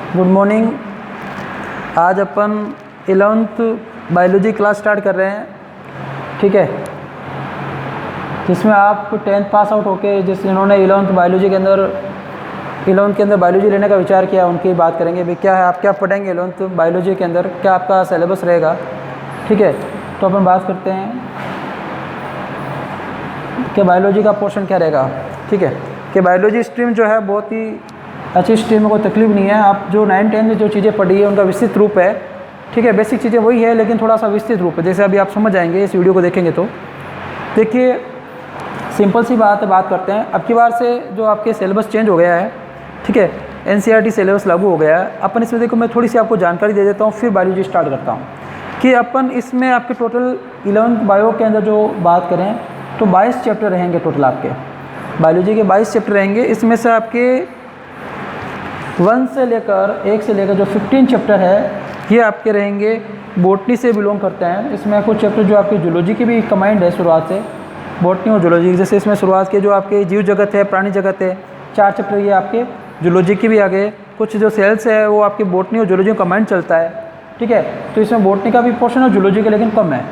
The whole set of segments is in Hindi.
Good morning. आज अपन 11th बायोलॉजी क्लास स्टार्ट कर रहे हैं, ठीक है, जिसमें आप 10th पास आउट होके जिन्होंने 11th बायोलॉजी के अंदर बायोलॉजी लेने का विचार किया उनकी बात करेंगे। भाई क्या है, आप क्या पढ़ेंगे 11th बायोलॉजी के अंदर, क्या आपका सिलेबस रहेगा, ठीक है। तो अपन बात करते हैं कि बायोलॉजी का पोर्शन क्या रहेगा, ठीक है। कि बायोलॉजी स्ट्रीम जो है बहुत ही अच्छी स्ट्रीम में कोई तकलीफ नहीं है। आप जो 9-10 में जो चीज़ें पढ़ी है उनका विस्तृत रूप है, ठीक है। बेसिक चीज़ें वही है लेकिन थोड़ा सा विस्तृत रूप है, जैसे अभी आप समझ आएंगे इस वीडियो को देखेंगे तो। देखिए सिंपल सी बात करते हैं। अब की बार से जो आपके सिलेबस चेंज हो गया है, ठीक है, NCERT सिलेबस लागू हो गया है। अपन इसमें देखो मैं थोड़ी सी आपको जानकारी दे देता हूँ, फिर बायोलॉजी स्टार्ट करता हूँ। कि अपन इसमें आपके टोटल 11th बायो के अंदर जो बात करें तो 22 चैप्टर रहेंगे टोटल। आपके बायोलॉजी के 22 चैप्टर रहेंगे। इसमें से आपके 1 से लेकर जो 15 चैप्टर है ये आपके रहेंगे बॉटनी से बिलोंग करते हैं। इसमें कुछ चैप्टर जो आपके जूलॉजी की भी कमांड है शुरुआत से, बॉटनी और जूलॉजी। जैसे इसमें शुरुआत के जो आपके जीव जगत है, प्राणी जगत है, 4 चैप्टर ये आपके जूलॉजी की भी आ गए। कुछ जो सेल्स है वो आपके बॉटनी और जूलॉजी का कमांड चलता है, ठीक है। तो इसमें बॉटनी का भी पोर्शन है, जूलॉजी का लेकिन कम है,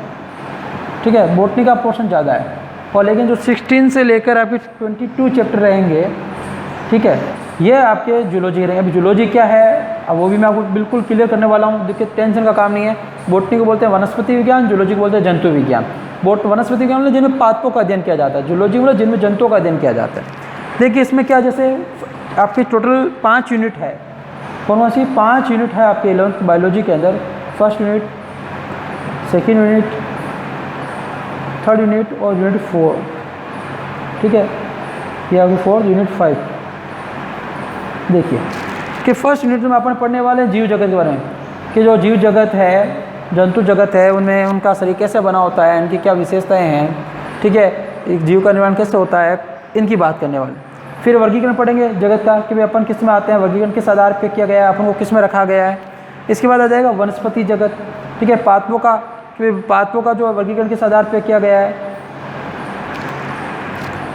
ठीक है। बॉटनी का पोर्शन ज़्यादा है। और लेकिन जो 16 से लेकर आपके 22 चैप्टर रहेंगे, ठीक है, ये आपके जूलॉजी रहेंगे। अभी जूलॉजी क्या है अब वो भी मैं आपको बिल्कुल क्लियर करने वाला हूँ। देखिए टेंशन का काम नहीं है। बॉटनी को बोलते हैं वनस्पति विज्ञान, जूलॉजी को बोलते हैं जंतु विज्ञान। वनस्पति विज्ञान मतलब जिनमें पादपों का अध्ययन किया जाता है, जूलॉजी मतलब जिनमें जंतुओं का अध्ययन किया जाता है। देखिए इसमें क्या, जैसे आपकी टोटल 5 यूनिट है, कौन सी 5 यूनिट है आपके 11th बायोलॉजी के अंदर। First unit, second unit, third unit और यूनिट 4, ठीक है। ये आपकी 4th यूनिट 5। देखिए कि फर्स्ट यूनिट में अपन पढ़ने वाले हैं जीव जगत के बारे में, कि जो जीव जगत है, जंतु जगत है, उनमें उनका शरीर कैसे बना होता है, इनकी क्या विशेषताएं हैं, ठीक है, एक जीव का निर्माण कैसे होता है, इनकी बात करने वाले। फिर वर्गीकरण पढ़ेंगे जगत का, कि भाई अपन किस में आते हैं, वर्गीकरण किस आधार पर किया गया है, अपन को किस में रखा गया है। इसके बाद आ जाएगा वनस्पति जगत, ठीक है, पादपों का, कि पादपों का जो वर्गीकरण किस आधार पर किया गया है,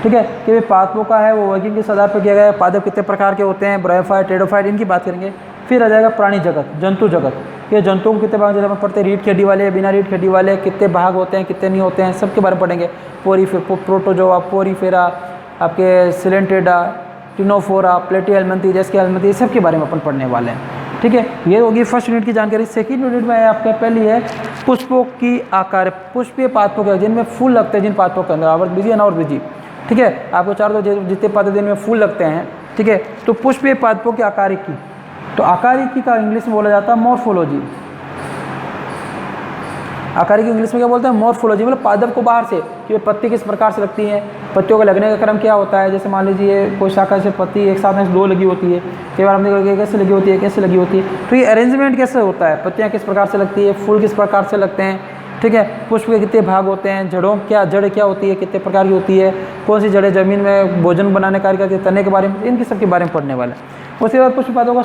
ठीक है, कि भाई पादपों का है वो वर्गीकरण किस आधार पर किया गया है, पादप कितने प्रकार के होते हैं, ब्रायोफाइट, टेरोफाइट, इनकी बात करेंगे। फिर आ जाएगा प्राणी जगत, जंतु जगत, ये जंतुओं को कितने भाग जैसे पढ़ते हैं, रीढ़ की हड्डी वाले, बिना रीढ़ की हड्डी वाले, कितने भाग होते हैं, कितने नहीं होते हैं, सबके बारे में पढ़ेंगे। प्रोटोजोआ, पोरीफेरा, आपके सिलेंटेडा, टिनोफोरा, प्लेटीहेल्मिन्थी, जेस्कीहेल्मिन्थी, सबके बारे में अपन पढ़ने वाले हैं, ठीक है। ये होगी फर्स्ट यूनिट की जानकारी। सेकंड यूनिट में आपका पहली है पुष्पों की आकार, पुष्पीय पादपों के जिनमें फूल लगते हैं, जिन पादपों के अंदर आवृतबीजी, अनावृतबीजी, ठीक है। आपको चारों जितने पादप जिनमें फूल लगते हैं, ठीक है। तो पुष्पीय पादपों की आकारिकी, तो आकारिकी का इंग्लिश में बोला जाता है मॉर्फोलॉजी। आकारिकी इंग्लिश में क्या बोलते हैं, मॉर्फोलॉजी, मतलब पादप को बाहर से कि पत्ती किस प्रकार से लगती है, पत्तियों का लगने का क्रम क्या होता है। जैसे मान लीजिए कोई शाखा से पत्ती एक साथ में 2 लगी होती है, कई बार हमने कैसे लगी होती है, कैसे लगी होती है, तो ये अरेंजमेंट कैसे होता है, पत्तियाँ किस प्रकार से लगती है, फूल किस प्रकार से लगते हैं, ठीक है। पुष्प के कितने भाग होते हैं, जड़ क्या होती है, कितने प्रकार की होती है, कौन सी जड़ें जमीन में भोजन बनाने कार्य करती है, तने के बारे में, इनकी सबके बारे में पढ़ने वाले। उसके बाद पुष्प पादपों का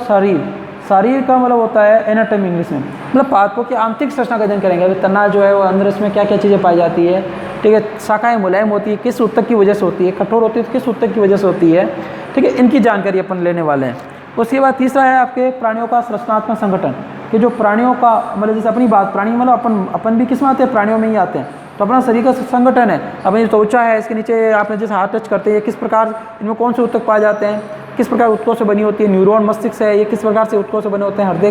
शरीर का मतलब होता है एनाटॉमी इंग्लिश में, मतलब पादपों की आंतरिक संरचना का अध्ययन करेंगे। अभी तना जो है वो अंदर इसमें क्या क्या चीज़ें पाई जाती है, ठीक है। शाखाएं मुलायम होती है, किस ऊतक की वजह से होती है, कठोर होती है तो किस ऊतक की वजह से होती है, ठीक है। इनकी जानकारी अपन लेने वाले हैं। उसके बाद तीसरा है आपके प्राणियों का संरचनात्मक संगठन, कि जो प्राणियों का मतलब जैसे अपनी बात, प्राणी मतलब अपन भी किस में आते हैं, प्राणियों में ही आते हैं। तो अपना शरीर का संगठन है, अपनी त्वचा है, इसके नीचे आपने जैसे हाथ टच करते हैं, किस प्रकार इनमें कौन से ऊतक पाए जाते हैं, किस प्रकार ऊतकों से बनी होती है, न्यूरॉन, मस्तिष्क है, ये किस प्रकार से ऊतकों से बने होते हैं, हृदय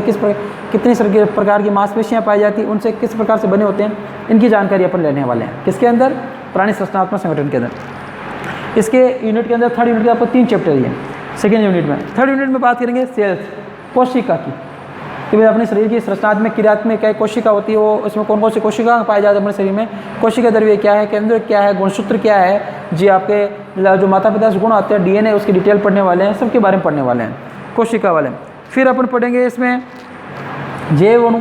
कितनी प्रकार की मांसपेशियाँ पाई जाती हैं, उनसे किस प्रकार से बने होते हैं, इनकी जानकारी अपन लेने वाले हैं। किसके अंदर, प्राणी संरचनात्मक संगठन के अंदर। इसके यूनिट के अंदर थर्ड यूनिट के आपको 3 चैप्टर ही हैं सेकेंड यूनिट में। थर्ड यूनिट में बात करेंगे सेल्स, कोशिका की, कि भाई अपने शरीर की संरचनात्मक क्रियात्मक क्या कोशिका होती है, वो उसमें कौन कौन सी कोशिका पाई जाती है अपने शरीर में, कोशिका द्रव्य क्या है, केंद्र क्या है, गुणसूत्र क्या है, जी आपके जो माता पिता से गुण आते हैं, DNA, उसकी डिटेल पढ़ने वाले हैं, सबके बारे में पढ़ने वाले हैं, कोशिका वाले। फिर अपन पढ़ेंगे इसमें जैव अणु,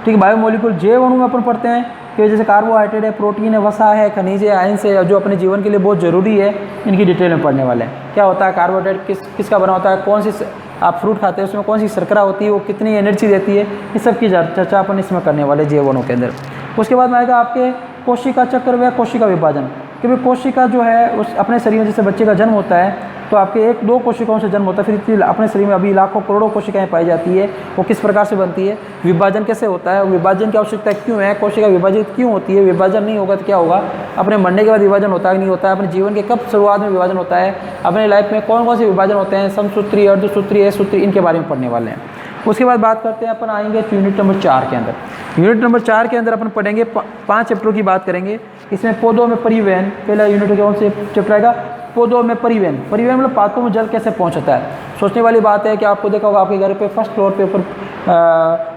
ठीक है, बायोमोलिकुल। जैव अणु में अपन पढ़ते हैं कि जैसे कार्बोहाइड्रेट है, प्रोटीन है, वसा है, खनिज है, आयंस है, जो अपने जीवन के लिए बहुत ज़रूरी है, इनकी डिटेल में पढ़ने वाले हैं। क्या होता है कार्बोहाइड्रेट, किसका बना होता है, कौन सी आप फ्रूट खाते हैं उसमें कौन सी शर्करा होती है, वो कितनी एनर्जी देती है, ये सब की चर्चा अपन इसमें करने वाले जैव अणु के अंदर। उसके बाद में आएगा आपके कोशिका चक्र व कोशिका विभाजन, कि भाई कोशिका जो है उस अपने शरीर में जैसे बच्चे का जन्म होता है तो आपके 1-2 कोशिकाओं से जन्म होता है, फिर इतनी अपने शरीर में अभी लाखों करोड़ों कोशिकाएं पाई जाती है, वो किस प्रकार से बनती है, विभाजन कैसे होता है, विभाजन की आवश्यकता क्यों है, कोशिका विभाजित क्यों होती है, विभाजन नहीं होगा तो क्या होगा, अपने मरने के बाद विभाजन होता है नहीं होता है, अपने जीवन के कब शुरुआत में विभाजन होता है, अपने लाइफ में कौन कौन से विभाजन होते हैं, समसूत्री, अर्धसूत्री, सूत्री, इनके बारे में पढ़ने वाले हैं। उसके बाद बात करते हैं अपन आएंगे यूनिट नंबर 4 के अंदर। यूनिट नंबर 4 के अंदर अपन पढ़ेंगे 5 चैप्टरों की बात करेंगे। इसमें पौधों में परिवहन, पहला यूनिट कौन से चैप्टर आएगा, पौधों में परिवहन। परिवहन मतलब पादपों में जल कैसे पहुंचता है। सोचने वाली बात है कि आपको देखा होगा आपके घर पे फर्स्ट फ्लोर पे ऊपर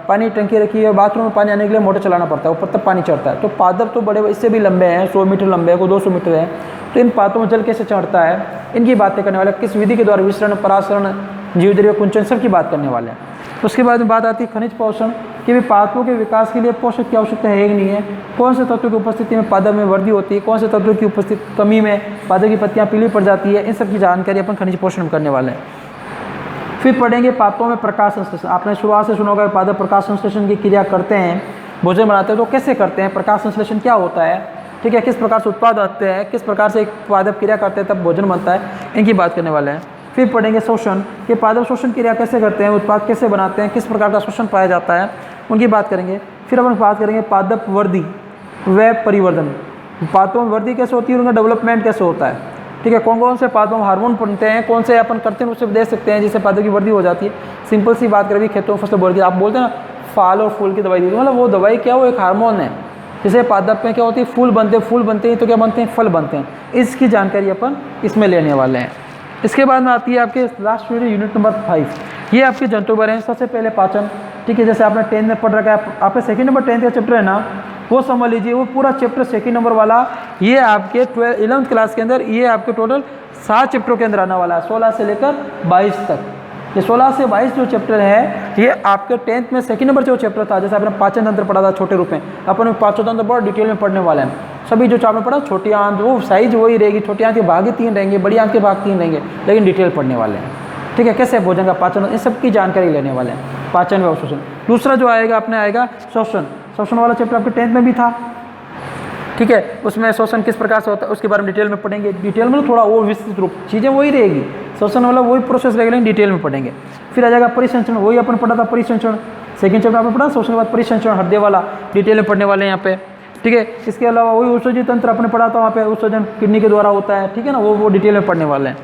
पानी टंकी रखी है, बाथरूम में पानी आने के लिए मोटर चलाना पड़ता है, ऊपर तक पानी चढ़ता है। तो पादप तो बड़े इससे भी लंबे हैं, 100 मीटर लंबे हैं, कोई 200 मीटर है। तो इन पादपों में जल कैसे चढ़ता है, इनकी बातें करने वाले, किस विधि के द्वारा विसरण, परासरण, जीवद्रव्य कुंचन, सब की बात करने वाले हैं। उसके बाद में बात आती है खनिज पोषण कि भी पादपों के विकास के लिए पोषक की आवश्यकता है कि नहीं है, कौन से तत्वों की उपस्थिति में पादप में वृद्धि होती है, कौन से तत्वों की उपस्थिति कमी में पादप की पत्तियां पीली पड़ जाती है, इन सब की जानकारी अपन खनिज पोषण में करने वाले हैं। फिर पढ़ेंगे पादपों में प्रकाश संश्लेषण। आपने शुरुआत से सुना होगा पादप प्रकाश संश्लेषण की क्रिया करते हैं, भोजन बनाते हैं, तो कैसे करते हैं, प्रकाश संश्लेषण क्या होता है, ठीक है, किस प्रकार से उत्पाद आते हैं, किस प्रकार से एक पादप क्रिया करते हैं तब भोजन बनता है, इनकी बात करने वाले हैं। फिर पढ़ेंगे शोषण, कि पादप शोषण क्रिया कैसे करते हैं, उत्पाद कैसे बनाते हैं, किस प्रकार का शोषण पाया जाता है, उनकी बात करेंगे। फिर अपन बात करेंगे पादप वृद्धि व परिवर्धन, पादपों में वृद्धि कैसे होती है, उनका डेवलपमेंट कैसे होता है, ठीक है, कौन कौन से पादपों में हार्मोन बनते हैं, कौन से अपन करते हैं उससे दे सकते हैं जिससे पादप की वृद्धि हो जाती है। सिंपल सी बात करें, खेतों फसल बोल के आप बोलते हैं ना फल और फूल की दवाई दी, मतलब वो दवाई क्या, वो एक हार्मोन है। जैसे पादप में क्या होती है, फूल बनते हैं, फूल बनते हैं तो क्या बनते हैं, फल बनते हैं। इसकी जानकारी अपन इसमें लेने वाले हैं। इसके बाद में आती है आपके लास्ट यूनिट नंबर 5। ये आपके जंतुबर हैं। सबसे पहले पाचन, ठीक है, जैसे आपने 10th में पढ़ रखा है, आपका सेकंड नंबर 10th का चैप्टर है ना, वो समझ लीजिए, वो पूरा चैप्टर सेकंड नंबर वाला ये आपके 11th क्लास के अंदर ये आपके टोटल 7 चैप्टरों के अंदर आने वाला है, 16 से लेकर 22 तक। ये 16 से 22 जो चैप्टर है ये आपके 10th में सेकंड नंबर जो चैप्टर था, जैसे आपने पाचन तंत्र पढ़ा था छोटे रूप में, अपन पाचन तंत्र बहुत डिटेल में पढ़ने वाले हैं। सभी जो आपने पढ़ा छोटी आंत वो साइज वही रहेगी, छोटी आंत के भाग ही 3 रहेंगे, बड़ी आंत के भाग 3 रहेंगे, लेकिन डिटेल पढ़ने वाले हैं, ठीक है, कैसे भोजन का पाचन, इन सब की जानकारी लेने वाले हैं, पाचन व अवशोषण। दूसरा जो आएगा अपने आएगा शोषण। शोषण वाला चैप्टर आपके 10th में भी था, ठीक है, उसमें शोषण किस प्रकार से होता है उसके बारे में डिटेल में पढ़ेंगे। डिटेल में थोड़ा वो विस्तृत रूप, चीज़ें वही रहेगी, शोषण वाला वही प्रोसेस रहेगा, लेकिन डिटेल में पढ़ेंगे। फिर आ जाएगा परिसंचरण, वही अपन पढ़ा था परिसंचरण, सेकंड चैप्टर आपने पढ़ा, शोषण के बाद परिसंचरण हृदय वाला डिटेल में पढ़ने वाले हैं यहाँ पे, ठीक है। इसके अलावा वही उत्सर्जन तंत्र अपने पढ़ा था, वहाँ पे उत्सर्जन किडनी के द्वारा होता है, ठीक है ना, वो डिटेल में पढ़ने वाले हैं।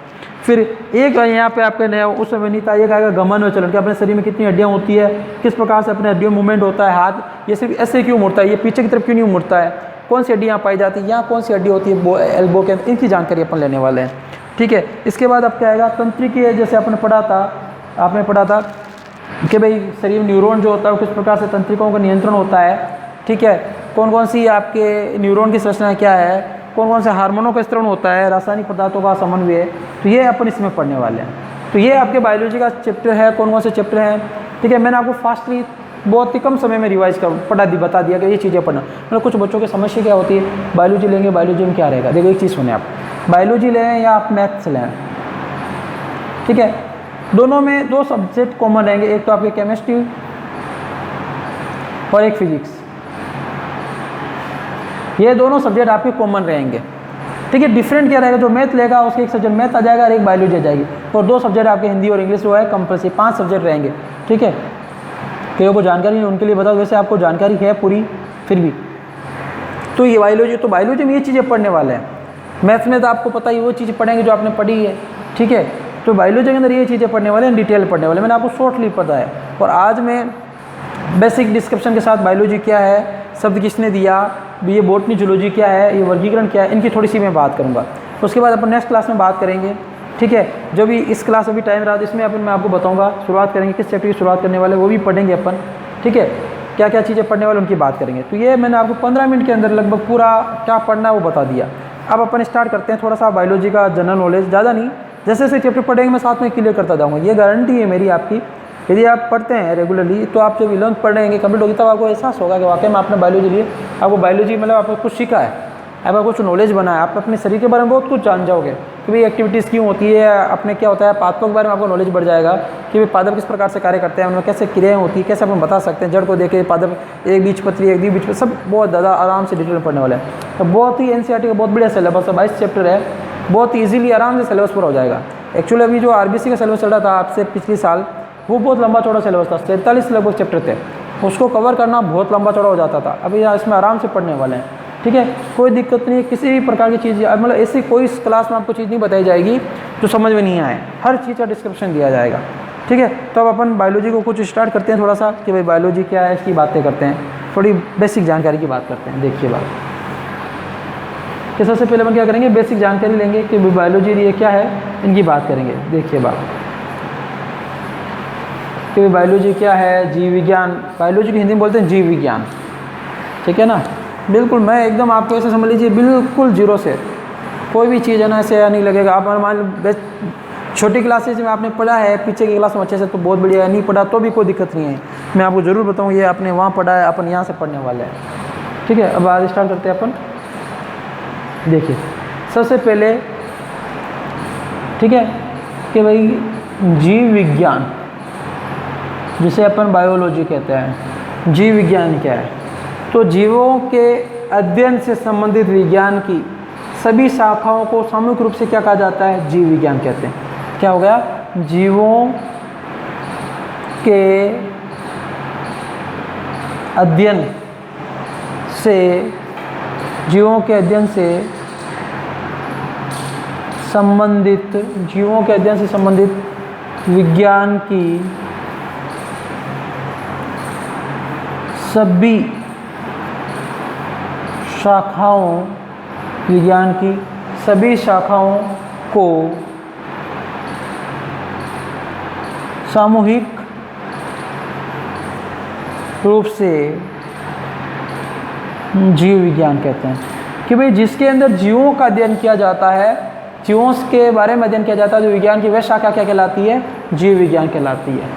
फिर एक यहाँ पे आपके नया उस समय नहीं था, एक आएगा गमन व चलन, कि अपने शरीर में कितनी हड्डियाँ होती है, किस प्रकार से अपने हड्डियों मूवमेंट होता है, हाथ ये सिर्फ ऐसे क्यों मुड़ता है, ये पीछे की तरफ क्यों नहीं मुड़ता है, कौन सी हड्डियाँ पाई जाती है, यहाँ कौन सी हड्डी होती है एल्बो के अंदर, इनकी जानकारी अपन लेने वाले हैं, ठीक है। इसके बाद अब क्या आएगा तंत्रिकीय, जैसे आपने पढ़ा था कि भाई शरीर न्यूरॉन जो होता है वो किस प्रकार से तंत्रिकाओं का नियंत्रण होता है, ठीक है, कौन कौन सी आपके न्यूरॉन की संरचना क्या है, कौन कौन से हार्मोनों का स्त्रवण होता है, रासायनिक पदार्थों का समन्वय, तो ये अपन इसमें पढ़ने वाले हैं। तो ये आपके बायोलॉजी का चैप्टर है, कौन कौन से चैप्टर हैं, ठीक है। मैंने आपको फास्टली बहुत ही कम समय में रिवाइज कर बता दिया कि ये चीज़ें पढ़ना, मतलब कुछ बच्चों की समस्या क्या होती है, बायोलॉजी लेंगे, बायोलॉजी में क्या रहेगा, देखो एक चीज़ सुने आप, बायोलॉजी लें या आप मैथ्स लें, ठीक है, दोनों में 2 सब्जेक्ट कॉमन रहेंगे, एक तो आपके केमिस्ट्री और एक फिजिक्स, ये दोनों सब्जेक्ट आपके कॉमन रहेंगे, ठीक है। डिफरेंट क्या रहेगा, जो मैथ लेगा उसके एक सब्जेक्ट मैथ आ जाएगा और एक बायोलॉजी आ जाएगी, और 2 सब्जेक्ट आपके हिंदी और इंग्लिश जो है कंपल्सरी, 5 सब्जेक्ट रहेंगे, ठीक है। कईयों को जानकारी नहीं, उनके लिए बताओ, वैसे आपको जानकारी है पूरी फिर भी। तो ये बायोलॉजी में ये चीज़ें पढ़ने वाले हैं, मैथ में तो आपको पता ही वो चीज़ें पढ़ेंगे जो आपने पढ़ी है, ठीक है। तो बायोलॉजी के अंदर ये चीज़ें पढ़ने वाले हैं, डिटेल पढ़ने वाले, मैंने आपको शॉर्टली पता है। और आज मैं बेसिक डिस्क्रिप्शन के साथ बायोलॉजी क्या है, शब्द किसने दिया, ये बॉटनी जूलॉजी क्या है, ये वर्गीकरण क्या है, इनकी थोड़ी सी मैं बात करूँगा। उसके बाद अपन नेक्स्ट क्लास में बात करेंगे, ठीक है। जो भी इस क्लास में भी टाइम रहा इसमें अपन मैं आपको बताऊँगा, शुरुआत करेंगे किस चैप्टर की शुरुआत करने वाले वो भी पढ़ेंगे अपन, ठीक है, क्या क्या चीज़ें पढ़ने वाले उनकी बात करेंगे। तो ये मैंने आपको 15 मिनट के अंदर लगभग पूरा क्या पढ़ना है वो बता दिया। अब अपन स्टार्ट करते हैं थोड़ा सा बायोलॉजी का जनरल नॉलेज, ज़्यादा नहीं, जैसे जैसे चैप्टर पढ़ेंगे मैं साथ में क्लियर करता जाऊँगा, ये गारंटी है मेरी आपकी। यदि आप पढ़ते हैं रेगुलरली तो आप जब 11th पढ़ेंगे कंप्लीट होगी तब आपको एहसास होगा कि वाकई में आपने बायोलॉजी लिए, आपको बायोलॉजी मतलब आपको कुछ सीखा है, आपका कुछ नॉलेज बना है, आप अपने शरीर के बारे में बहुत कुछ जान जाओगे। कि भाई एक्टिविटीज़ क्यों होती है, अपने क्या होता है, पादपों के बारे में आपको नॉलेज बढ़ जाएगा कि भाई पादप किस प्रकार से कार्य करते हैं, उनमें कैसे क्रियाएं होती है, कैसे अपन बता सकते हैं, जड़ को देखे पादप एक बीजपत्री एक द्विबीजपत्री, सब बहुत ज़्यादा आराम से डिटेल में पढ़ने वाला है। तो बहुत ही NCERT का बहुत बढ़िया सिलेबस है, 22 चैप्टर है, बहुत ईजिली आराम से सिलेबस पूरा हो जाएगा। एक्चुअली अभी जो RBC का सिलेबस चल रहा था आपसे पिछले साल, वो बहुत लंबा चौड़ा सिलेबस था, 47 लगभग चैप्टर थे, उसको कवर करना बहुत लंबा चौड़ा हो जाता था। अभी इसमें आराम से पढ़ने वाले हैं, ठीक है, कोई दिक्कत नहीं है, किसी भी प्रकार की चीज़ मतलब ऐसी कोई क्लास में आपको चीज़ नहीं बताई जाएगी जो समझ में नहीं आए, हर चीज़ का डिस्क्रिप्शन दिया जाएगा, ठीक है। तो अब अपन बायोलॉजी को कुछ स्टार्ट करते हैं थोड़ा सा कि भाई बायोलॉजी क्या है, इसकी बातें करते हैं, थोड़ी बेसिक जानकारी की बात करते हैं। देखिए बात कि सबसे पहले हम क्या करेंगे, बेसिक जानकारी लेंगे कि बायोलॉजी ये क्या है, इनकी बात करेंगे। देखिए बात कि बायोलॉजी क्या है, जीव विज्ञान, बायोलॉजी की हिंदी में बोलते हैं जीव विज्ञान, ठीक है ना। बिल्कुल मैं एकदम आपको ऐसे समझ लीजिए, बिल्कुल जीरो से कोई भी चीज़ है ना ऐसे नहीं लगेगा। आप मान छोटी क्लासेज में आपने पढ़ा है, पीछे की क्लास में अच्छे से, तो बहुत बढ़िया है, नहीं पढ़ा तो भी कोई दिक्कत नहीं है, मैं आपको ज़रूर बताऊँ ये आपने वहाँ पढ़ा है, अपन यहाँ से पढ़ने वाले हैं, ठीक है। अब आज स्टार्ट करते हैं अपन। देखिए सबसे पहले, ठीक है, कि भाई जीव विज्ञान जिसे अपन बायोलॉजी कहते हैं, जीव विज्ञान क्या है, तो जीवों के अध्ययन से संबंधित विज्ञान की सभी शाखाओं को सामूहिक रूप से क्या कहा जाता है, जीव विज्ञान कहते हैं। क्या हो गया, जीवों के अध्ययन से, जीवों के अध्ययन से संबंधित, जीवों के अध्ययन से संबंधित विज्ञान की सभी शाखाओं, विज्ञान की सभी शाखाओं को सामूहिक रूप से जीव विज्ञान कहते हैं। कि भाई जिसके अंदर जीवों का अध्ययन किया जाता है, जीवों के बारे में अध्ययन किया जाता है, जो विज्ञान की वह शाखा क्या कहलाती है, जीव विज्ञान कहलाती है,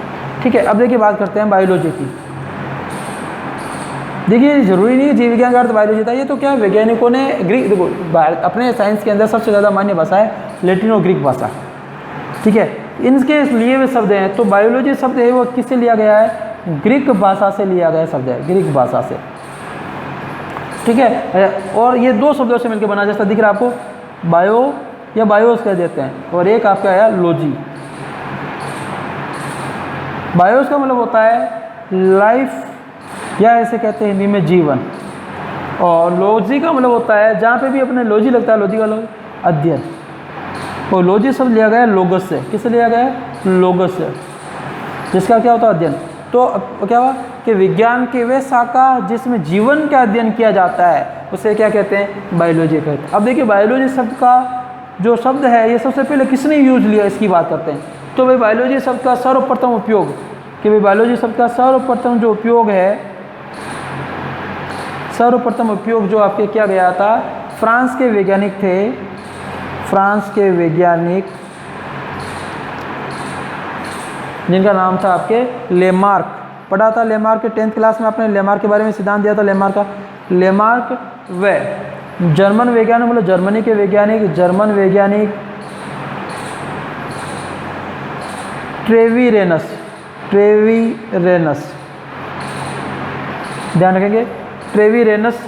ठीक है। अब देखिए बात करते हैं बायोलॉजी की। देखिए ज़रूरी नहीं है जीव विज्ञान का अर्थ बायोलॉजी था, ये तो क्या वैज्ञानिकों ने ग्रीक, देखो अपने साइंस के अंदर सबसे ज़्यादा मान्य भाषा है लैटिन और ग्रीक भाषा, ठीक है, इनके लिए वे शब्द हैं। तो बायोलॉजी शब्द है वो किससे लिया गया है, ग्रीक भाषा से लिया गया शब्द है, ग्रीक भाषा से, ठीक है। और ये दो शब्दों से मिलकर बना, जैसा दिख रहा है आपको, बायो या बायोस कह देते हैं, और एक आपका है लॉजी। बायोस का मतलब होता है लाइफ, या ऐसे कहते हैं हिंदी में जीवन, और लॉजी का मतलब होता है, जहाँ पे भी अपने लॉजी लगता है, लॉजी का अध्ययन, और लॉजी शब्द लिया गया है लोगस से। किससे लिया गया है, लोगस से, जिसका क्या होता है अध्ययन। तो क्या हुआ कि विज्ञान की वह शाखा जिसमें जीवन का अध्ययन किया जाता है उसे क्या कहते हैं, बायोलॉजी कहते हैं। अब देखिए बायोलॉजी शब्द का जो शब्द है ये सबसे पहले किसने यूज लिया, इसकी बात करते हैं। तो भाई बायोलॉजी शब्द का सर्वप्रथम उपयोग, कि भाई बायोलॉजी शब्द का सर्वप्रथम जो उपयोग है, सर्वप्रथम उपयोग जो आपके किया गया था, फ्रांस के वैज्ञानिक थे, फ्रांस के वैज्ञानिक जिनका नाम था आपके लेमार्क। पढ़ा था लेमार्क के 10th क्लास में, आपने लेमार्क के बारे में सिद्धांत दिया था लेमार्क का। लेमार्क व जर्मन वैज्ञानिक, मतलब जर्मनी के वैज्ञानिक, जर्मन वैज्ञानिक ट्रेवीरेनस, ट्रेवीरेनस, ध्यान रखेंगे, ट्रेवीरेनस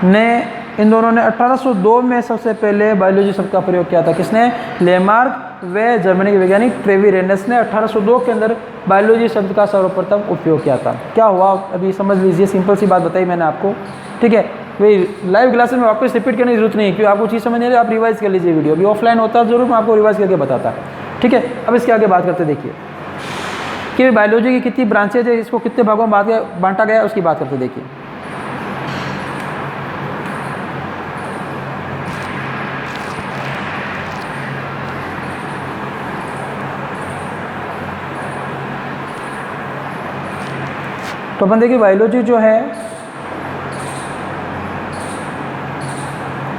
ने, इन दोनों ने 1802 में सबसे पहले बायोलॉजी शब्द का प्रयोग किया था। किसने, लेमार्क व जर्मनी के वैज्ञानिक ट्रेवीरेनस ने 1802 के अंदर बायोलॉजी शब्द का सर्वप्रथम उपयोग किया था। क्या हुआ अभी समझ लीजिए, सिंपल सी बात बताई मैंने आपको, ठीक है। वही लाइव क्लासेस में वापस रिपीट करने की जरूरत नहीं है, क्योंकि आपको चीज़ समझ नहीं आ रही, आप रिवाइज कर लीजिए वीडियो। अभी ऑफलाइन होता है जरूर मैं आपको रिवाइज करके बताता, ठीक है। अब इसके आगे बात करते, देखिए कि बायोलॉजी की कितनी ब्रांचेज है, इसको कितने भागों में बांटा गया है, उसकी बात करते। देखिए तो अपन देखिए बायोलॉजी जो है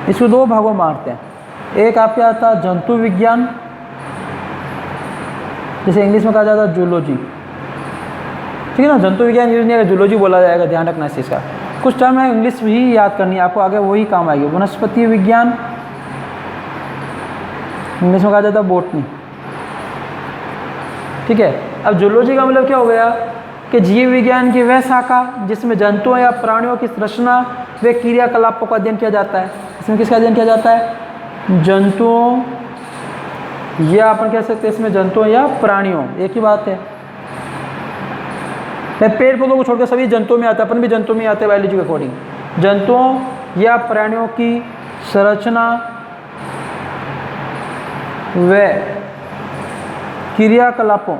इसको दो भागों में बांटते हैं। एक आपके आता है जंतु विज्ञान, जिसे इंग्लिश में कहा जाता है जूलॉजी, ठीक है ना। जंतु विज्ञान यूज नहीं है, जूलॉजी बोला जाएगा, ध्यान रखना इस चीज़ का। कुछ टर्म है इंग्लिश भी याद करनी है आपको, आगे वही काम आएगी। वनस्पति विज्ञान, इंग्लिश में कहा जाता है बॉटनी। ठीक है, अब जूलॉजी का मतलब क्या हो गया कि जीव विज्ञान की वह शाखा जिसमें जंतुओं या प्राणियों की संरचना व क्रियाकलापों का अध्ययन किया जाता है। इसमें किसका अध्ययन किया जाता है? जंतुओं, या अपन कह सकते हैं इसमें जंतुओं या प्राणियों, एक ही बात है। पेड़ पौधों को छोड़कर सभी जंतुओं में आता है, अपन भी जंतुओं में आते हैं बायोलॉजी के अकॉर्डिंग। जंतुओं या प्राणियों की संरचना व क्रियाकलापों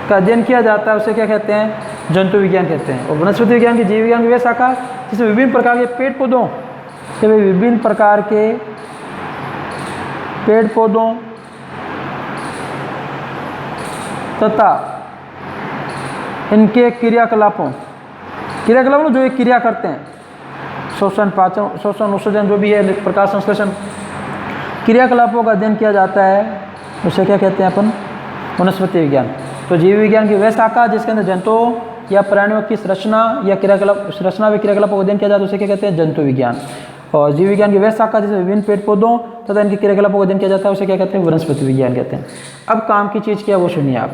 का अध्ययन किया जाता है, उसे क्या कहते हैं? जंतु विज्ञान कहते हैं। और वनस्पति विज्ञान की जीव विज्ञान की वह शाखा जिसमें विभिन्न प्रकार के पेड़ पौधों विभिन्न प्रकार के पेड़ पौधों तथा इनके क्रियाकलापों जो एक क्रिया करते हैं, श्वसन, पाचन, श्वसन, उत्सर्जन, जो भी है, प्रकाश संश्लेषण, क्रियाकलापों का अध्ययन किया जाता है, उसे क्या कहते हैं अपन? वनस्पति विज्ञान। तो जीव विज्ञान की वह शाखा जिसके अंदर जंतुओं या प्राणियों की संरचना या संरचना व क्रियाकलापों का अध्ययन किया जाता है, उसे क्या कहते हैं? जंतु विज्ञान। और जीव विज्ञान की वह शाखा जिसमें विभिन्न पेड़ पौधों तथा इनके क्रियाकलापों का अध्ययन किया जाता है, उसे क्या कहते हैं? वनस्पति विज्ञान कहते हैं। अब काम की चीज़ क्या, वो सुनिए आप।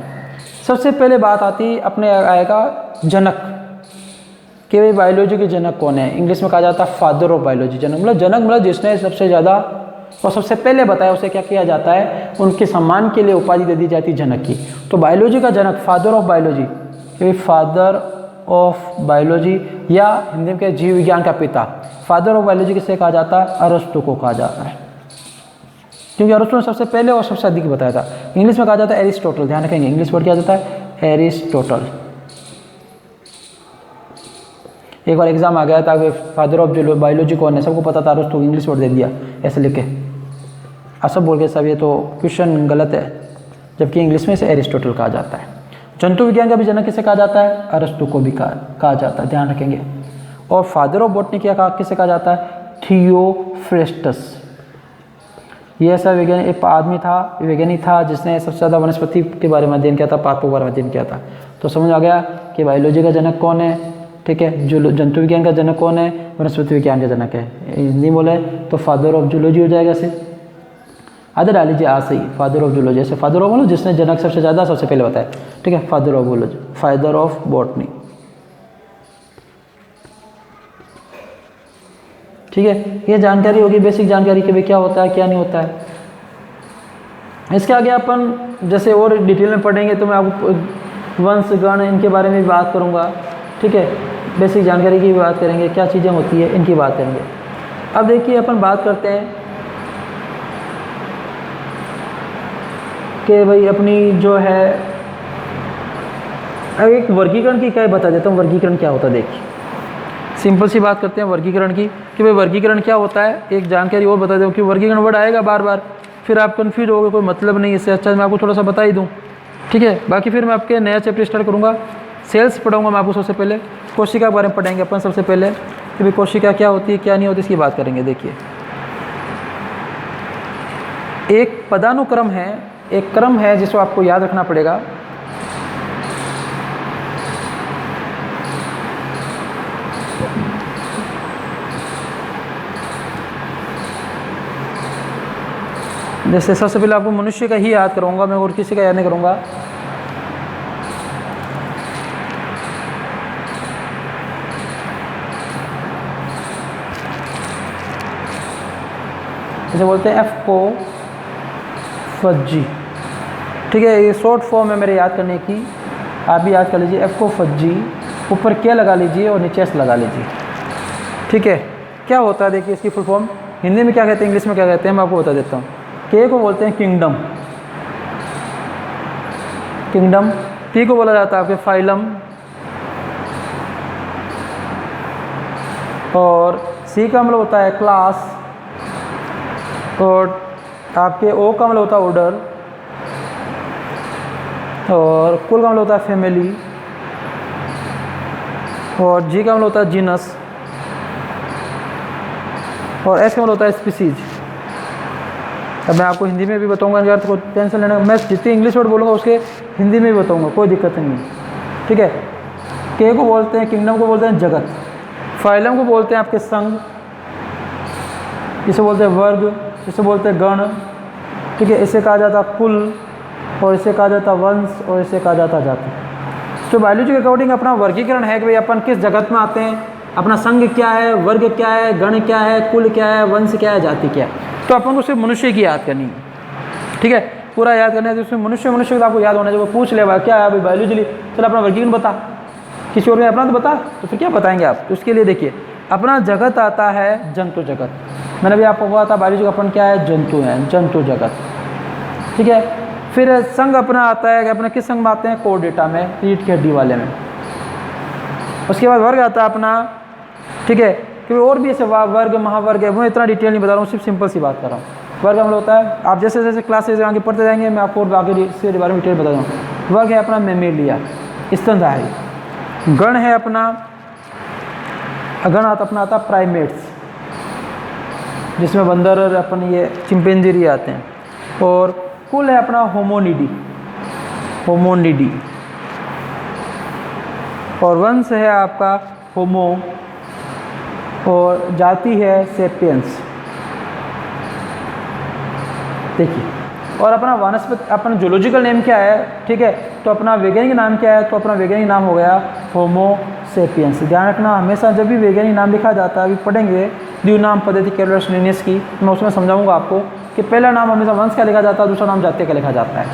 सबसे पहले बात आती अपने आएगा जनक, कि भाई बायोलॉजी के जनक कौन है। इंग्लिश में कहा जाता है फादर ऑफ बायोलॉजी। जनक मतलब जिसने सबसे ज़्यादा और सबसे पहले बताया, उसे क्या किया जाता है? उनके सम्मान के लिए उपाधि दे दी जाती है जनक की। तो बायोलॉजी का जनक, father of biology, father of biology, या हिंदी में जीव विज्ञान का पिता, फादर ऑफ बायोलॉजी किसे कहा जाता है? अरस्तु को कहा जाता है, क्योंकि अरस्तु ने सबसे पहले और सबसे अधिक बताया था। इंग्लिश में कहा जाता है एरिस्टोटल। ध्यान रखेंगे, इंग्लिश वर्ड क्या जाता है? एरिस्टोटल। एक बार एग्जाम आ गया था कि फादर ऑफ बायोलॉजी कौन है, सबको पता था, अरस्तु, इंग्लिश वर्ड दे दिया ऐसे लिख के। आप सब बोल के सब ये तो क्वेश्चन गलत है, जबकि इंग्लिश में इसे एरिस्टोटल कहा जाता है। जंतु विज्ञान का भी जनक किसे कहा जाता है? अरस्तु को भी कहा जाता है, ध्यान रखेंगे। और फादर ऑफ बॉटनी किसे कहा जाता है? थियोफ्रेस्टस। ये ऐसा एक आदमी था, वैज्ञानिक था, जिसने सबसे ज़्यादा वनस्पति के बारे में अध्ययन किया था, पादपों के बारे में अध्ययन किया था। तो समझ आ गया कि बायोलॉजी का जनक कौन है, ठीक है। जो जंतु विज्ञान का जनक कौन है? वनस्पति विज्ञान का जनक है। हिंदी बोले तो फादर ऑफ जूलॉजी हो जाएगा। ऐसे आधे डाल लीजिए, आज सही, फादर ऑफ जूलॉजी। ऐसे फादर ऑफ बोलो जिसने जनक सबसे ज़्यादा सबसे पहले बताया, ठीक है। Father of zoology, father of botany, ठीक है। ये जानकारी होगी, बेसिक जानकारी कि भाई क्या होता है क्या नहीं होता है। इसके आगे अपन जैसे और डिटेल में पढ़ेंगे तो मैं आपको वंश गण इनके बारे में भी बात करूँगा, ठीक है। बेसिक जानकारी की भी बात करेंगे, क्या चीज़ें होती है इनकी बात करेंगे। अब देखिए अपन बात करते हैं कि भाई अपनी जो है एक वर्गीकरण की क्या बता देता हूँ। वर्गीकरण क्या होता है, देखिए सिंपल सी बात करते हैं वर्गीकरण की कि भाई वर्गीकरण क्या होता है। एक जानकारी और बता दूँ कि वर्गीकरण वर्ड आएगा बार बार, फिर आप कन्फ्यूज होगे, कोई मतलब नहीं। इससे अच्छा मैं आपको थोड़ा सा बता ही दूँ, ठीक है। बाकी फिर मैं आपके नया चैप्टर स्टार्ट करूँगा, सेल्स पढ़ाऊँगा मैं आपको। सबसे पहले कोशिका के बारे में पढ़ेंगे अपन सबसे पहले कि भाई कोशिका क्या होती है क्या नहीं होती, इसकी बात करेंगे। देखिए एक पदानुक्रम है, एक क्रम है जिसको आपको याद रखना पड़ेगा। जैसे सबसे पहले आपको मनुष्य का ही याद करूँगा मैं, और किसी का याद नहीं करूँगा। जैसे बोलते हैं एफ को फजी, ठीक है। ये शॉर्ट फॉर्म है मेरे याद करने की, आप भी याद कर लीजिए। एफ को फजी, ऊपर क्या लगा लीजिए और नीचे एस लगा लीजिए, ठीक है। क्या होता है देखिए इसकी फुल फॉर्म हिंदी में क्या कहते हैं, इंग्लिश में क्या कहते हैं, मैं आपको बता देता हूँ। के को बोलते हैं किंगडम, किंगडम। पी को बोला जाता है आपके फाइलम, और सी का मतलब होता है क्लास, और आपके ओ का मतलब होता है ऑर्डर, और कुल का मतलब होता है फैमिली, और जी का मतलब होता है जीनस, और एस का मतलब होता है स्पीसीज। अब मैं आपको हिंदी में भी बताऊंगा, अगर तो टेंशन लेना, मैं जितनी इंग्लिश वर्ड बोलूँगा उसके हिंदी में भी बताऊंगा, कोई दिक्कत नहीं है, ठीक है। के को बोलते हैं किंगडम को बोलते हैं जगत, फाइलम को बोलते हैं आपके संघ, इसे बोलते हैं वर्ग, इसे बोलते हैं गण, ठीक है। इसे कहा जाता कुल, और इसे कहा जाता वंश, और इसे कहा जाता जाति। तो बायोलॉजी के अकॉर्डिंग अपना वर्गीकरण है कि भाई अपन किस जगत में आते हैं, अपना संघ क्या है, वर्ग क्या है, गण क्या है, कुल क्या है, वंश क्या है, जाति क्या है। तो अपन को सिर्फ मनुष्य की याद करनी है, ठीक है, पूरा याद करना है। तो उसमें मनुष्य का आपको याद होना चाहिए। वो पूछ ले भाई क्या है भाई बायोलॉजी ली, चलो अपना वर्गीकरण बता, किसी और में अपना तो बता, तो फिर क्या बताएंगे आप। तो उसके लिए देखिए अपना जगत आता है जंतु जगत। मैंने भी आपको कहा था बायोलॉजी का अपन क्या है, जंतु है, जंतु जगत, ठीक है। फिर संघ अपना आता है कि अपना किस संघ में आते हैं, कोर्डेटा में, रीढ़ की हड्डी वाले में। उसके बाद वर्ग आता है अपना, ठीक है, क्योंकि और भी ऐसे वर्ग महावर्ग है, वो इतना डिटेल नहीं बता रहा हूँ, सिर्फ सिंपल सी बात कर रहा हूँ। वर्ग हम लोग होता है, आप जैसे जैसे क्लासेज आगे पढ़ते जाएंगे मैं आपको और आगे इसके बारे में डिटेल बता दूँ। वर्ग है अपना मेमेलिया, स्तनधारी। गण है अपना, गण अपना आता प्राइमेट्स, जिसमें बंदर और अपन ये चिंपैंजी आते हैं। और कुल है अपना होमोनिडी, होमोनिडी। और वंश है आपका होमो, और जाति है सेपियंस। देखिए, और अपना वनस्पति अपना जूलॉजिकल नेम क्या है, ठीक है, तो अपना वैज्ञानिक नाम क्या है, तो अपना वैज्ञानिक नाम हो गया होमो सेपियंस। ध्यान रखना हमेशा जब भी वैज्ञानिक नाम लिखा जाता है, अभी पढ़ेंगे द्विनाम पद्धति कैरोलस लिनियस की, मैं उसमें समझाऊंगा आपको कि पहला नाम हमेशा वंश का लिखा जाता है, दूसरा नाम जाति का लिखा जाता है,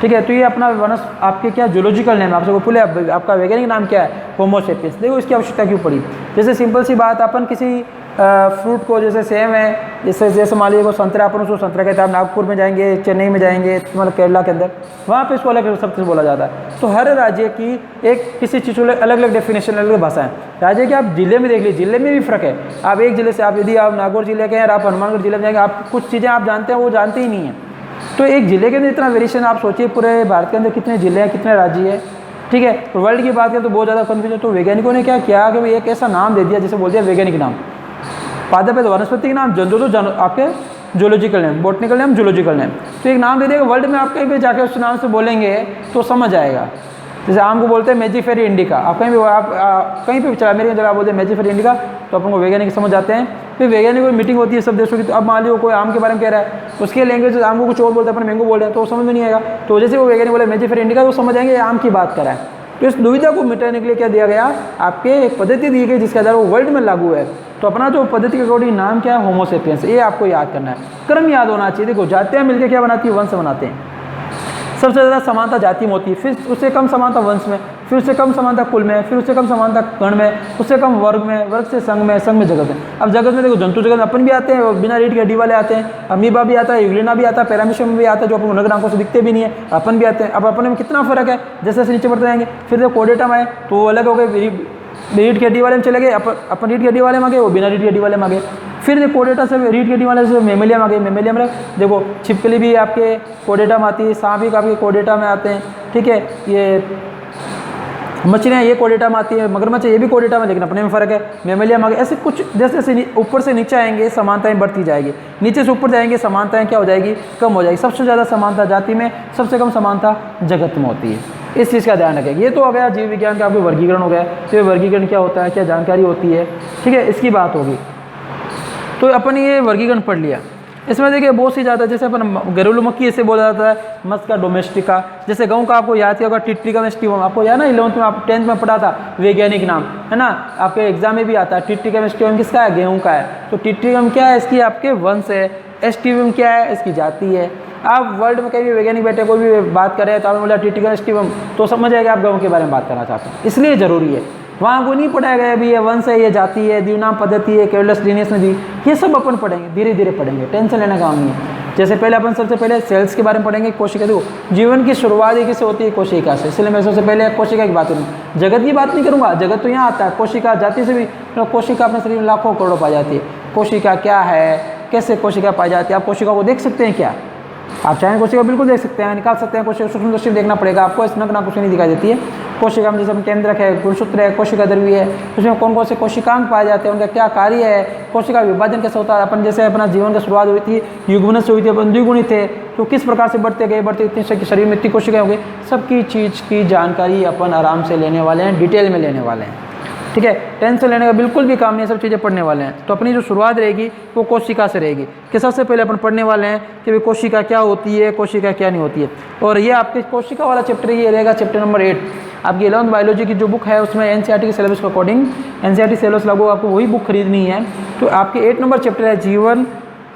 ठीक है। तो ये अपना वनस आपके क्या जूलॉजिकल नेम, आपसे को पूरे आपका वैज्ञानिक नाम क्या है, होमो सेपियंस। देखो इसकी आवश्यकता क्यों पड़ी। जैसे सिंपल सी बात, अपन किसी फ्रूट को, जैसे सेम है, जैसे मान लीजिए को संतरा, अपन उसको संतरा कहते हैं। आप नागपुर में जाएंगे, चेन्नई में जाएंगे, मतलब केरला के अंदर, वहाँ पे इसको अलग शब्द से बोला जाता है। तो हर राज्य की एक किसी चीज़ को अलग अलग डेफिनेशन, अलग अलग भाषा है। राज्य के आप जिले में देख लीजिए, जिले में भी फ़र्क है। आप एक जिले से, आप यदि आप नागौर जिले के हैं और आप हनुमानगढ़ जिले में जाएंगे, आप कुछ चीज़ें आप जानते हैं वो जानते ही नहीं हैं। तो एक जिले के अंदर इतना वेरिएशन, आप सोचिए पूरे भारत के अंदर कितने जिले हैं, कितने राज्य है, ठीक है। तो वर्ल्ड की बात करें तो बहुत ज़्यादा कन्फ्यूजन। तो वैज्ञानिकों ने क्या किया कि एक ऐसा नाम दे दिया जिसे बोल दिया वैज्ञानिक नाम। पादप है तो वनस्पति के नाम, जंतु तो आपके zoological name, botanical name, zoological name. तो एक नाम दे दिया, वर्ल्ड में आप कहीं भी जाके उस नाम से बोलेंगे तो समझ आएगा। जैसे आम को बोलते हैं मेजिफेरी इंडिका, आप कहीं भी कहीं पे चला अमेरिकन जगह बोलते हैं मेजिफेरी इंडिका, तो अपन को वैज्ञानिक समझ आते हैं। फिर वैज्ञानिक कोई मीटिंग होती है सब देशों की, तो अब मान लीजिए कोई आम के बारे में कह रहा है, उसके लैंग्वेज आम को कुछ और बोलते हैं, अपन मैंगो बोल रहे हैं, तो समझ में नहीं आएगा। तो जैसे वो वैज्ञानिक बोले मेजिफेरी इंडिका, तो समझ आएंगे आम की बात कर रहा है। तो इस दुविधा को मिटाने के लिए क्या दिया गया, आपके एक पद्धति दी गई जिसके आधार वो वर्ल्ड में लागू है। तो अपना जो पद्धति के अकॉर्डिंग नाम क्या है, होमो सेपियंस, ये आपको याद करना है। क्रम याद होना चाहिए। देखो जातियाँ मिलकर क्या बनाती है, वंश बनाते हैं। सबसे ज़्यादा समानता जाति में होती है, फिर उससे कम समानता वंश में, फिर उससे कम समानता कुल में, फिर उससे कम समानता गण में, उससे कम वर्ग में, वर्ग से संघ में, संघ में जगत में। अब जगत में देखो जंतु जगत अपन भी आते हैं, बिना रीढ़ की हड्डी वाले आते हैं, अमीबा भी आता है, यूग्लिना भी आता है, पैरामीशियम भी आता है, जो अपन नग्न आंखों से दिखते भी नहीं है, अपन भी आते हैं। अब अपन में कितना फर्क है, जैसे जैसे नीचे बढ़ते जाएंगे। फिर जब कोर्डेटम आए तो वो अलग हो गए, रीढ़ की हड्डी वाले में चले गए, अपन रीढ़ की हड्डी वाले में आ गए, वो बिना रीढ़ की हड्डी वाले में आ गए। फिर कोर्डेटा से रीढ़ की हड्डी वाले से मेमेलिया में आ गए, मेमेलिया में देखो छिपकली भी आपके कोर्डेटा में आती है, सांप भी आपके कोर्डेटा में आते हैं, ठीक है। ये मछलियाँ ये कोर्डेटा में आती है, मगरमच्छ ये भी कोर्डेटा में, लेकिन अपने में फ़र्क है, मेमेलिया में आ गए। ऐसे कुछ जैसे जैसे ऊपर से नीचे आएंगे समानताएं बढ़ती जाएगी, नीचे से ऊपर जाएंगे समानताएं क्या हो जाएगी, कम हो जाएगी। सबसे ज़्यादा समानता जाति में, सबसे कम समानता जगत में होती है। इस चीज़ का ध्यान रखेंगे। ये तो हो गया जीव विज्ञान का आपके वर्गीकरण हो गया। तो ये वर्गीकरण क्या होता है, क्या जानकारी होती है, ठीक है, इसकी बात होगी। तो अपन ये वर्गीकरण पढ़ लिया। इसमें देखिए बहुत सी जाता है, जैसे अपन घरेलू मक्खी ऐसे बोला जाता है, मस्का डोमेस्टिका। जैसे गेहूं का आपको याद किया होगा टिट्रिकम एस्टिवम, आपको याद ना 11th में आप 10th में पढ़ा था वैज्ञानिक नाम, है ना, आपके एग्जाम में भी आता है। टिट्रिकम एस्टिवम किसका है, गेहूं का है। तो टिट्रिकम क्या है, इसकी आपके वंश है। एस्टिवम क्या है, इसकी जाति है। आप वर्ल्ड में कहीं भी वैज्ञानिक बैठे कोई भी बात कर रहे हैं तो आपने बोला टिट्रिकम एस्टिवम, तो समझ आएगा आप गेहूं के बारे में बात करना चाहते हैं, इसलिए ज़रूरी है। वहाँ को नहीं पढ़ाया गया अभी ये वंश है, ये जाति है, द्विनाम पद्धति है, कैरोलस लिनियस में दी, ये सब अपन पढ़ेंगे, धीरे धीरे पढ़ेंगे, टेंशन लेने का काम नहीं है। जैसे पहले अपन सबसे पहले सेल्स के बारे में पढ़ेंगे, कोशिका। देखो जीवन की शुरुआत ही किससे होती है, कोशिका से, इसलिए मैं सबसे पहले कोशिका की बात करूँगा, जगत की बात नहीं करूँगा। जगत तो यहाँ आता है, कोशिका जाति से भी, कोशिका अपने शरीर में लाखों करोड़ों पाई जाती है। कोशिका क्या है, कैसे कोशिका पाई जाती है, आप कोशिका को देख सकते हैं क्या, आप चाहें कोशिका बिल्कुल देख सकते हैं, निकाल सकते हैं। कोशिका सूक्ष्म दृष्टि देखना पड़ेगा आपको, इस नग्न आंखों से नहीं दिखाई देती है। कोशिका में जैसे केंद्रक है, गुणसूत्र है, कोशिका द्रव्य है, उसमें कौन कौन से कोशिकांग पाए जाते हैं, उनका क्या कार्य है, कोशिका विभाजन कैसे होता है। अपन जैसे अपना जीवन की शुरुआत हुई थी युग्मन से हुई थी, अपन द्विगुणित थे, तो किस प्रकार से बढ़ते गए, बढ़ते इतने शरीर में इतनी कोशिकाएं हो गई, सबकी चीज़ की जानकारी अपन आराम से लेने वाले हैं, डिटेल में लेने वाले हैं। ठीक है। टेंशन लेने का बिल्कुल भी काम नहीं है, सब चीज़ें पढ़ने वाले हैं। तो अपनी जो शुरुआत रहेगी वो कोशिका से रहेगी कि सबसे पहले अपन पढ़ने वाले हैं कि भाई कोशिका क्या होती है, कोशिका क्या नहीं होती है। और ये आपके कोशिका वाला चैप्टर ये रहेगा चैप्टर नंबर 8। आपकी 11th बायोलॉजी की जो बुक है उसमें एनसीईआरटी के सिलेबस के अकॉर्डिंग एनसीईआरटी सिलेबस लागू आपको वही बुक खरीदनी है। तो आपके 8 नंबर चैप्टर है जीवन,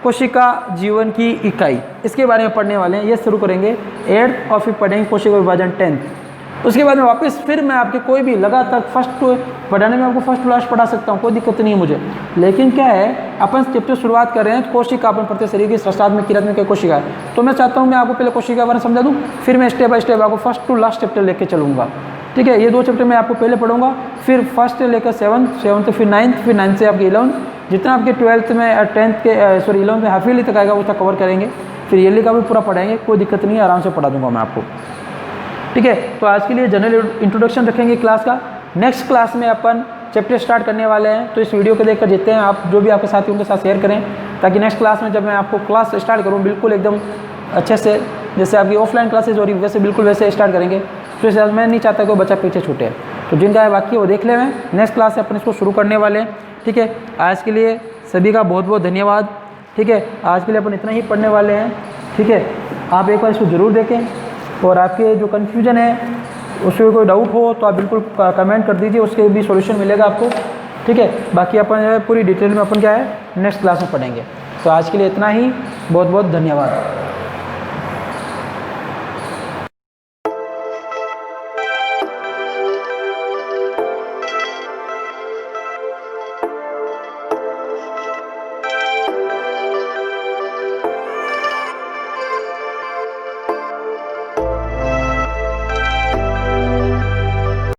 कोशिका जीवन की इकाई, इसके बारे में पढ़ने वाले हैं। ये शुरू करेंगे 8th और फिर पढ़ेंगे कोशिका विभाजन 10th। उसके बाद में वापस फिर मैं आपके कोई भी लगातार फर्स्ट टू पढ़ाने में आपको फर्स्ट क्लास पढ़ा सकता हूँ, कोई दिक्कत नहीं है मुझे। लेकिन क्या है, अपन चैप्टर शुरुआत कर रहे हैं कोशिका, अपन पढ़ते शरीर की सृष्टात्मक क्रियात्मक कोशिका है। तो मैं चाहता हूँ मैं आपको पहले कोशिका के बारे में समझा दूँ, फिर मैं स्टेप बाय स्टेप आपको फर्स्ट टू लास्ट चैप्टर लेके चलूँगा। ठीक है, ये 2 चैप्टर मैं आपको पहले पढ़ूंगा, फिर फर्स्ट से लेकर 7th फिर 9th, फिर 9th से आपकी 11th, जितना आपके 12th में 10th के 11th में हाफ ईयरली तक आएगा वो तक कवर करेंगे। फिर ईयरली का भी पूरा पढ़ाएंगे, कोई दिक्कत नहीं है, आराम से पढ़ा दूंगा मैं आपको। ठीक है, तो आज के लिए जनरल इंट्रोडक्शन रखेंगे क्लास का। नेक्स्ट क्लास में अपन चैप्टर स्टार्ट करने वाले हैं। तो इस वीडियो को देखकर जितने हैं आप जो भी आपके साथी उनके साथ शेयर करें, ताकि नेक्स्ट क्लास में जब मैं आपको क्लास स्टार्ट करूँ बिल्कुल एकदम अच्छे से, जैसे आपकी ऑफलाइन क्लासेज हो रही वैसे बिल्कुल वैसे स्टार्ट करेंगे। तो इस मैं नहीं चाहता कोई बच्चा पीछे छूटे। तो जिनका है बाकी वो देख ले, मैं नेक्स्ट क्लास से अपन इसको शुरू करने वाले हैं। ठीक है, आज के लिए सभी का बहुत बहुत धन्यवाद। ठीक है, आज के लिए अपन इतना ही पढ़ने वाले हैं। ठीक है, आप एक बार इसको ज़रूर देखें, और आपके जो कन्फ्यूजन है उसमें कोई डाउट हो तो आप बिल्कुल कमेंट कर दीजिए, उसके भी सॉल्यूशन मिलेगा आपको। ठीक है, बाकी अपन पूरी डिटेल में अपन क्या है नेक्स्ट क्लास में पढ़ेंगे। तो आज के लिए इतना ही, बहुत बहुत धन्यवाद।